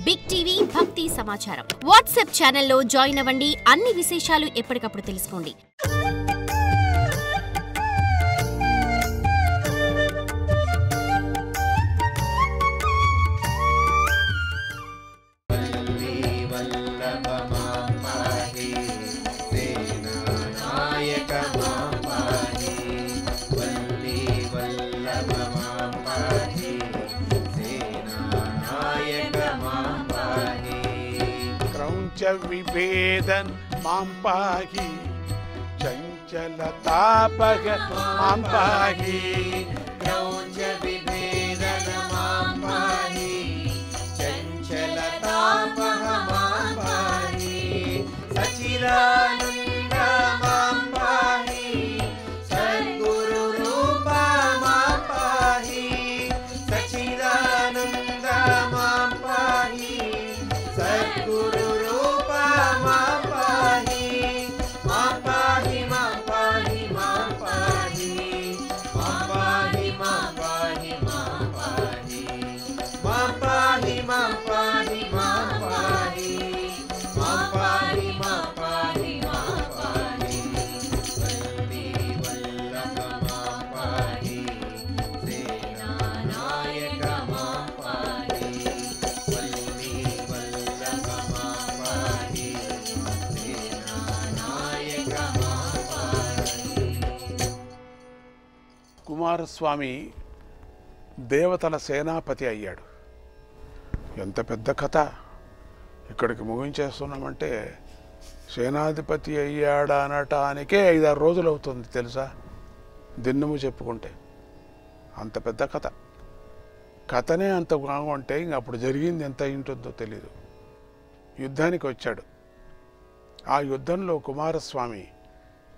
Big TV భక్తి సమాచారం WhatsApp ఛానల్లో జాయిన్ అవ్వండి. అన్ని విశేషాలు ఎప్పటికప్పుడు తెలుసుకోండి. विभेदन मां पाहि चंचलतापग मां पाहि क्रौंच विभेदन मां पाहि चंचलतापग मां पाहि सचिदानंद मां पाहि सद्गुरु रूप मां पाहि सचिदानंद मां पाहि सद्गुरु కుమారస్వామి దేవతల సేనాపతి అయ్యాడు. ఎంత పెద్ద కథ ఇక్కడికి ముగించేస్తున్నామంటే, సేనాధిపతి అయ్యాడు అనటానికే 5-6 రోజులు అవుతుంది తెలుసా, దిన్నము చెప్పుకుంటే. అంత పెద్ద కథ. కథనే అంత బాగుంటే ఇంక అప్పుడు జరిగింది ఎంత ఉంటుందో తెలీదు. యుద్ధానికి వచ్చాడు. ఆ యుద్ధంలో కుమారస్వామి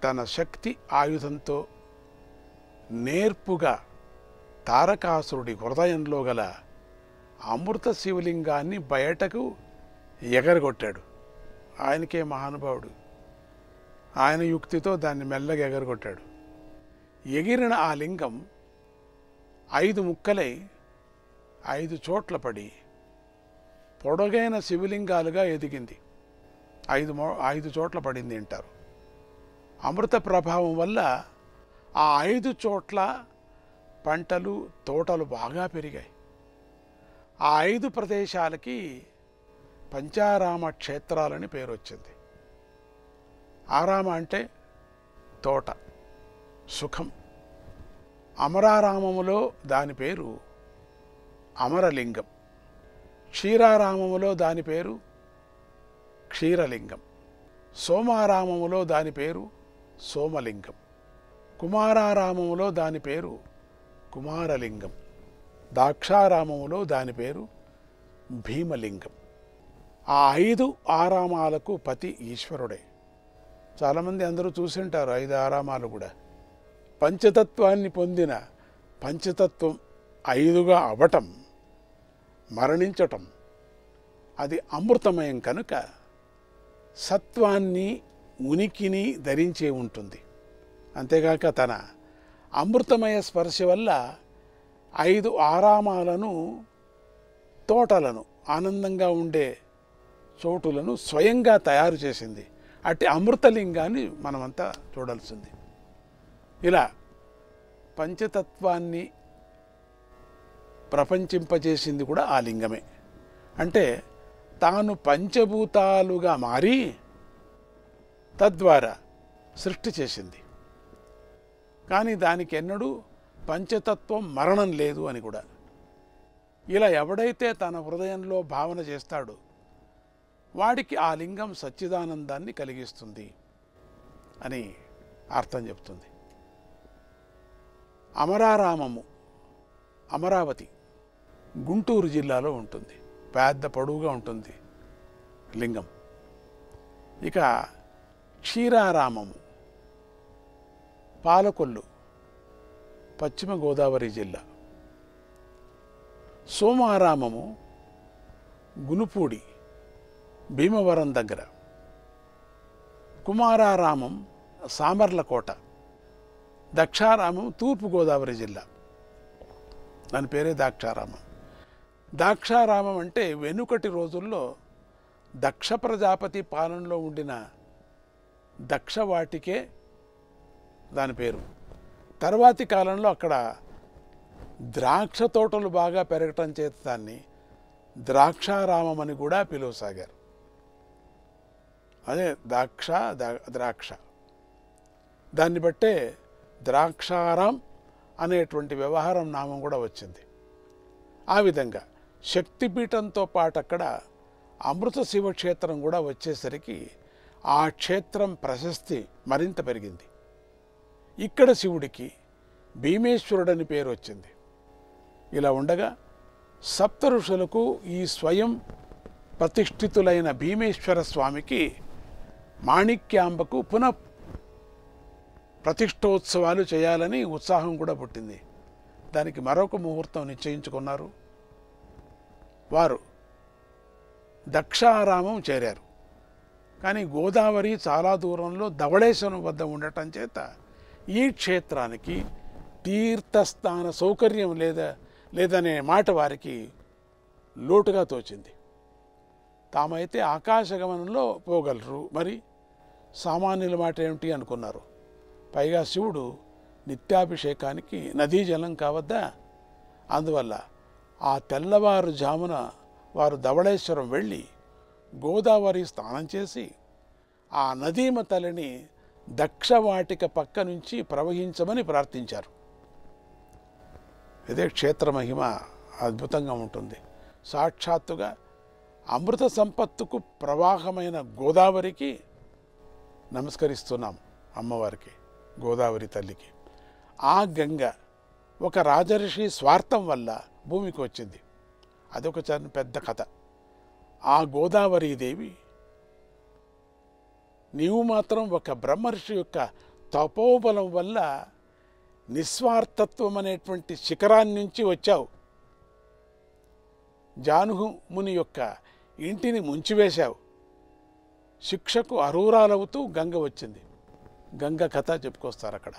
తన శక్తి ఆయుధంతో నేర్పుగా తారకాసురుడి హృదయంలో గల అమృత శివలింగాన్ని బయటకు ఎగరగొట్టాడు. ఆయనకే మహానుభావుడు. ఆయన యుక్తితో దాన్ని మెల్లగా ఎగరగొట్టాడు. ఎగిరిన ఆ లింగం 5 ముక్కలై 5 చోట్ల పడి పొడగైన శివలింగాలుగా ఎదిగింది. 5 చోట్ల పడింది అంటారు. అమృత ప్రభావం వల్ల ఆ 5 చోట్ల పంటలు తోటలు బాగా పెరిగాయి. ఆ 5 ప్రదేశాలకి పంచారామ క్షేత్రాలని పేరు వచ్చింది. ఆరామ అంటే తోట, సుఖం. అమరారామములో దాని పేరు అమరలింగం, క్షీరారామములో దాని పేరు క్షీరలింగం, సోమారామములో దాని పేరు సోమలింగం, కుమారారామములో దాని పేరు కుమారలింగం, దాక్షారామములో దాని పేరు భీమలింగం. ఆ 5 ఆరామాలకు పతి ఈశ్వరుడే. చాలామంది అందరూ చూసింటారు 5 ఆరామాలు కూడా. పంచతత్వాన్ని పొందిన పంచతత్వం 5గా అవటం, మరణించటం, అది అమృతమయం కనుక సత్వాన్ని ఉనికిని ధరించే ఉంటుంది. అంతేగాక తన అమృతమయ స్పర్శ వల్ల 5 ఆరామాలను, తోటలను, ఆనందంగా ఉండే చోటులను స్వయంగా తయారు చేసింది. అట్టి అమృతలింగాన్ని మనమంతా చూడాల్సింది. ఇలా పంచతత్వాన్ని ప్రపంచింపజేసింది కూడా ఆ లింగమే. అంటే తాను పంచభూతాలుగా మారి తద్వారా సృష్టి చేసింది. కానీ దానికి ఎన్నడూ పంచతత్వం మరణం లేదు అని కూడా. ఇలా ఎవడైతే తన హృదయంలో భావన చేస్తాడో వాడికి ఆ లింగం సచ్చిదానందాన్ని కలిగిస్తుంది అని అర్థం చెప్తుంది. అమరారామము అమరావతి గుంటూరు జిల్లాలో ఉంటుంది. పెద్ద పొడవుగా ఉంటుంది లింగం. ఇక క్షీరారామము పాలకొల్లు పశ్చిమ గోదావరి జిల్లా, సోమారామము గునుపూడి భీమవరం దగ్గర, కుమారారామం సామర్లకోట, దక్షారామం తూర్పు గోదావరి జిల్లా, దాని పేరే దాక్షారామం. దాక్షారామం అంటే వెనుకటి రోజుల్లో దక్ష ప్రజాపతి పాలనలో ఉండిన దక్షవాటికే దాని పేరు. తర్వాతి కాలంలో అక్కడ ద్రాక్ష తోటలు బాగా పెరగటం చేత దాన్ని ద్రాక్షారామం అని కూడా పిలువసాగారు. అదే ద్రాక్ష. దాన్ని బట్టే ద్రాక్షారాం అనేటువంటి వ్యవహారం నామం కూడా వచ్చింది. ఆ విధంగా శక్తిపీఠంతో పాటు అక్కడ అమృత శివక్షేత్రం కూడా వచ్చేసరికి ఆ క్షేత్రం ప్రశస్తి మరింత పెరిగింది. ఇక్కడ శివుడికి భీమేశ్వరుడని పేరు వచ్చింది. ఇలా ఉండగా సప్త ఋషులకు ఈ స్వయం ప్రతిష్ఠితులైన భీమేశ్వర స్వామికి మాణిక్యాంబకు పునః ప్రతిష్టోత్సవాలు చేయాలని ఉత్సాహం కూడా పుట్టింది. దానికి మరొక ముహూర్తం నిశ్చయించుకున్నారు. వారు దక్షారామం చేరారు. కానీ గోదావరి చాలా దూరంలో ధవళేశ్వరం వద్ద ఉండటం చేత ఈ క్షేత్రానికి తీర్థస్థాన సౌకర్యం లేదనే మాట వారికి లోటుగా తోచింది. తామైతే ఆకాశగమనంలో పోగలరు, మరి సామాన్యుల మాట ఏమిటి అనుకున్నారు. పైగా శివుడు నిత్యాభిషేకానికి నదీ జలం కావద్దా. అందువల్ల ఆ తెల్లవారుజామున వారు ధవళేశ్వరం వెళ్ళి గోదావరి స్నానం చేసి ఆ నదీమ తల్లిని దక్షవాటిక పక్క నుంచి ప్రవహించమని ప్రార్థించారు. ఇదే క్షేత్ర మహిమ అద్భుతంగా ఉంటుంది. సాక్షాత్తుగా అమృత సంపత్తుకు ప్రవాహమైన గోదావరికి నమస్కరిస్తున్నాం, అమ్మవారికి, గోదావరి తల్లికి. ఆ గంగ ఒక రాజర్షి స్వార్థం వల్ల భూమికి వచ్చింది. అదొక పెద్ద కథ. ఆ గోదావరీదేవి నీవు మాత్రం ఒక బ్రహ్మర్షి యొక్క తపోబలం వల్ల నిస్వార్థత్వం అనేటువంటి శిఖరాన్ని నుంచి వచ్చావు. జానుహు ముని యొక్క ఇంటిని ముంచివేశావు. శిక్షకు అరూరాలవుతూ గంగ వచ్చింది. గంగ కథ చెప్పుకొస్తారు అక్కడ.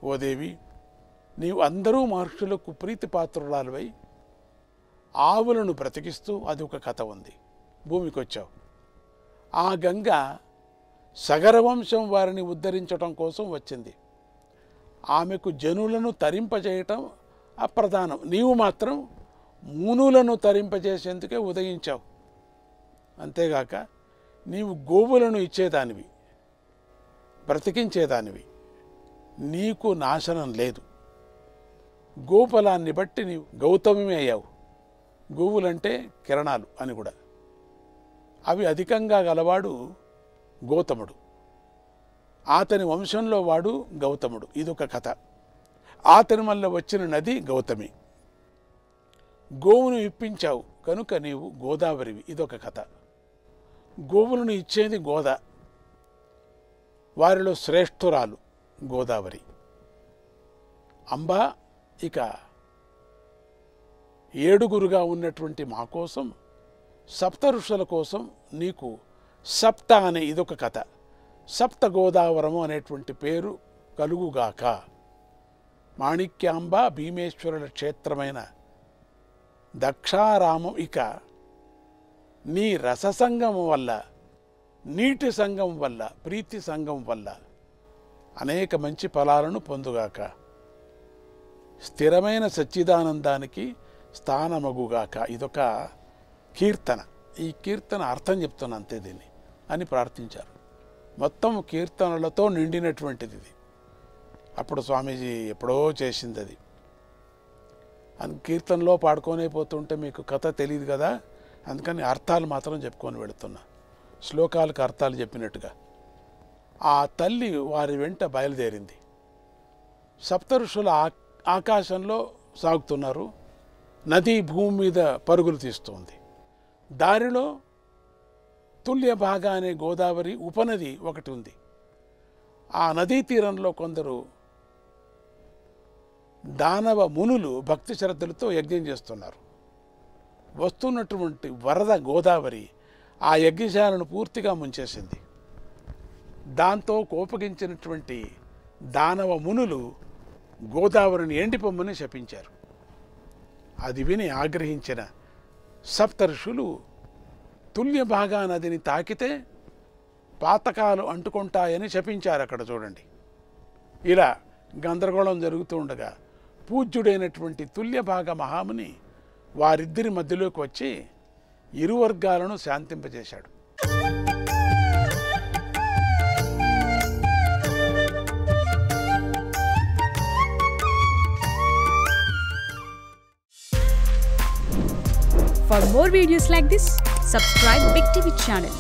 ఓ దేవి, నీవు అందరూ మహర్షులకు ప్రీతిపాత్రురాలువై ఆవులను బ్రతికిస్తూ అది ఒక కథ ఉంది. భూమికి వచ్చావు. ఆ గంగ సగరవంశం వారిని ఉద్ధరించటం కోసం వచ్చింది. ఆమెకు జనులను తరింపజేయటం అప్రధానం. నీవు మాత్రం మునులను తరింపజేసేందుకే ఉదయించావు. అంతేగాక నీవు గోవులను ఇచ్చేదానివి, బ్రతికించేదానివి. నీకు నాశనం లేదు. గోఫలాన్ని బట్టి నీవు గౌతమి అయ్యావు. గోవులంటే కిరణాలు అని కూడా. అవి అధికంగా గలవాడు గౌతముడు. అతని వంశంలో వాడు గౌతముడు. ఇదొక కథ. అతని వల్ల వచ్చిన నది గౌతమి. గోవును ఇప్పించావు కనుక నీవు గోదావరివి. ఇదొక కథ. గోవులను ఇచ్చేది గోద. వారిలో శ్రేష్ఠురాలు గోదావరి. అంబా ఇక ఏడుగురుగా ఉన్నటువంటి మా కోసం, సప్త ఋషుల కోసం నీకు సప్త అనే ఇదొక కథ. సప్త గోదావరము అనేటువంటి పేరు కలుగుగాక. మాణిక్యాంబ భీమేశ్వరుల క్షేత్రమైన దక్షారామం ఇక నీ రససంగం వల్ల, నీటి సంగం వల్ల, ప్రీతి సంగం వల్ల అనేక మంచి ఫలాలను పొందుగాక. స్థిరమైన సచ్చిదానందానికి స్థానమగుగాక. ఇదొక కీర్తన. ఈ కీర్తన అర్థం చెప్తున్నా అంతే దీన్ని అని ప్రార్థించారు. మొత్తం కీర్తనలతో నిండినటువంటిది ఇది. అప్పుడు స్వామీజీ ఎప్పుడో చేసింది అది. కీర్తనలో పాడుకొనే పోతుంటే మీకు కథ తెలియదు కదా, అందుకని అర్థాలు మాత్రం చెప్పుకొని వెళుతున్నా, శ్లోకాలకు అర్థాలు చెప్పినట్టుగా. ఆ తల్లి వారి వెంట బయలుదేరింది. సప్త ఋషుల ఆకాశంలో సాగుతున్నారు. నది భూమి మీద పరుగులు తీస్తుంది. దారిలో తుల్య భాగా అనే గోదావరి ఉపనది ఒకటి ఉంది. ఆ నదీ తీరంలో కొందరు దానవ మునులు భక్తి శ్రద్ధలతో యజ్ఞం చేస్తున్నారు. వస్తున్నటువంటి వరద గోదావరి ఆ యజ్ఞశాలను పూర్తిగా ముంచేసింది. దాంతో కోపగించినటువంటి దానవ మునులు గోదావరిని ఎండిపొమ్మని శపించారు. ఆ తల్లి వారి వెంట బయలుదేరింది. సప్త ఋషుల ఆకాశంలో సాగుతున్నారు. నది భూమి మీద పరుగులు తీస్తుంది. దారిలో తుల్య భాగా అనే గోదావరి ఉపనది ఒకటి ఉంది. ఆ నదీ తీరంలో కొందరు దానవ మునులు భక్తి శ్రద్ధలతో యజ్ఞం చేస్తున్నారు. వస్తున్నటువంటి వరద గోదావరి ఆ యజ్ఞశాలను పూర్తిగా ముంచేసింది. దాంతో కోపగించినటువంటి దానవ మునులు అది విని ఆగ్రహించిన సప్తర్షులు తుల్యభాగా నదిని తాకితే పాతకాలు అంటుకుంటాయని శపించారు. అక్కడ చూడండి. ఇలా గందరగోళం జరుగుతూ ఉండగా పూజ్యుడైనటువంటి తుల్యభాగ మహాముని వారిద్దరి మధ్యలోకి వచ్చి ఇరు వర్గాలను శాంతింపజేశాడు. For more videos like this, subscribe Big TV channel.